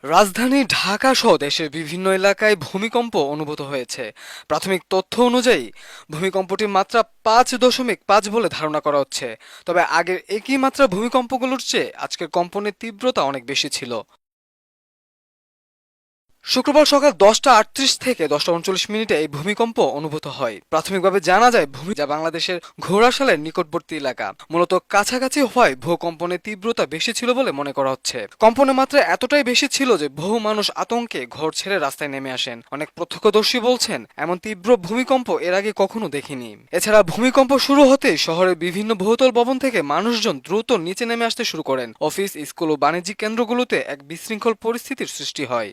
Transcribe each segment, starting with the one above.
রাজধানী ঢাকা সহ দেশের বিভিন্ন এলাকায় ভূমিকম্প অনুভূত হয়েছে। প্রাথমিক তথ্য অনুযায়ী ভূমিকম্পটির মাত্রা 5.5 বলে ধারণা করা হচ্ছে। তবে আগের একই মাত্রা ভূমিকম্পগুলোর চেয়ে আজকের কম্পনের তীব্রতা অনেক বেশি ছিল। শুক্রবার সকাল 10:38 থেকে 10:39 এই ভূমিকম্প অনুভূত হয়। প্রাথমিকভাবে জানা যায় যা বাংলাদেশের ঘোড়াশালের নিকটবর্তী এলাকা, মূলত কাছাকাছি হওয়ায় ভূকম্পনের তীব্রতা বেশি ছিল বলে মনে করা হচ্ছে। কম্পনের মাত্রা এতটাই বেশি ছিল যে বহু মানুষ আতঙ্কে ঘর ছেড়ে রাস্তায় নেমে আসেন। অনেক প্রত্যক্ষদর্শী বলছেন এমন তীব্র ভূমিকম্প এর আগে কখনো দেখিনি। এছাড়া ভূমিকম্প শুরু হতেই শহরের বিভিন্ন বহুতল ভবন থেকে মানুষজন দ্রুত নিচে নেমে আসতে শুরু করেন। অফিস, স্কুল ও বাণিজ্যিক কেন্দ্রগুলোতে এক বিশৃঙ্খল পরিস্থিতির সৃষ্টি হয়।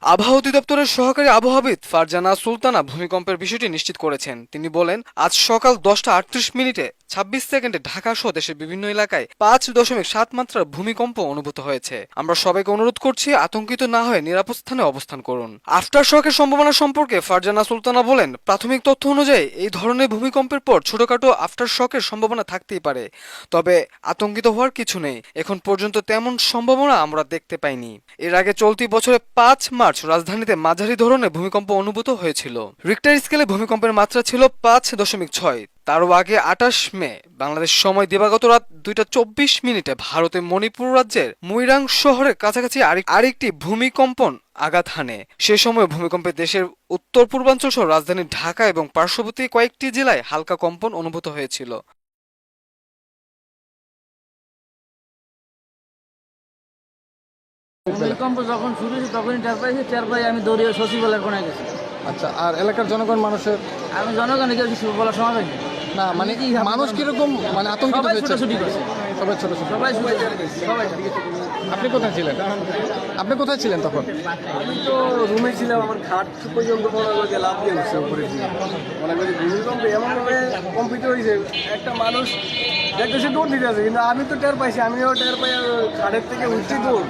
আবহাওয়া অধিদপ্তরের সহকারী আবহাওয়াবিদ ফারজানা সুলতানা ভূমিকম্পের বিষয়টি নিশ্চিত করেছেন। তিনি বলেন, আজ সকাল 10:38 26 ঢাকা সহ দেশের বিভিন্ন এলাকায় 5.7 মাত্রার ভূমিকম্প অনুভূত হয়েছে। আমরা সবাইকে অনুরোধ করছি আতঙ্কিত না হয়ে নিরাপদ স্থানে অবস্থান করুন। আফটার শকের সম্ভাবনা সম্পর্কে ফারজানা সুলতানা বলেন, প্রাথমিক তথ্য অনুযায়ী এই ধরনের ভূমিকম্পের পর ছোটখাটো আফটার শকের সম্ভাবনা থাকতেই পারে, তবে আতঙ্কিত হওয়ার কিছু নেই। এখন পর্যন্ত তেমন সম্ভাবনা আমরা দেখতে পাইনি। এর আগে চলতি বছরের 5 মার্চ রাজধানীতে মাঝারি ধরনের ভূমিকম্প অনুভূত হয়েছিল। রিক্টার স্কেলে ভূমিকম্পের মাত্রা ছিল 5.6। তারও আগে 28 মে বাংলাদেশ সময় দিবাগত রাত 2:24 ভারতের মণিপুর রাজ্যের মুইরাং শহরের কাছাকাছি আরেকটি ভূমিকম্পন আঘাত হানে। সে সময় ভূমিকম্পে দেশের উত্তর পূর্বাঞ্চল সহ রাজধানী ঢাকা এবং পার্শ্ববর্তী কয়েকটি জেলায় হালকা কম্পন অনুভূত হয়েছিল। ভূমিকম্প যখন শুরু হয়েছে তখনই টের পাই আমি দৌড়িয়ে সচিবালয়ের কোনায় গেছি। আচ্ছা, আর এলাকার জনগণ মানুষের আমি জনগণকে কিছু বলার সময় পাইনি। না মানে মানুষ কিরকম মানে আতঙ্কিত সবাই হয়েছে? ছুটাছুটি করছে, সবাই ছোট ছোট। সবাই সবাই। আপনি কোথায় ছিলেন? আপনি কোথায় ছিলেন তখন? আমি তো রুমে ছিলাম, আমার খাট পর্যন্ত লাভ দিয়ে উঠছে উপরে দিয়ে। মানে ভূমিকম্পে এমনভাবে কম্পিত হয়েছে, একটা মানুষ দেখতেছে দৌড় দিতে আছে, কিন্তু আমি তো টের পাইছি, আমিও টের পাই খাটের থেকে উঠছি দৌড়।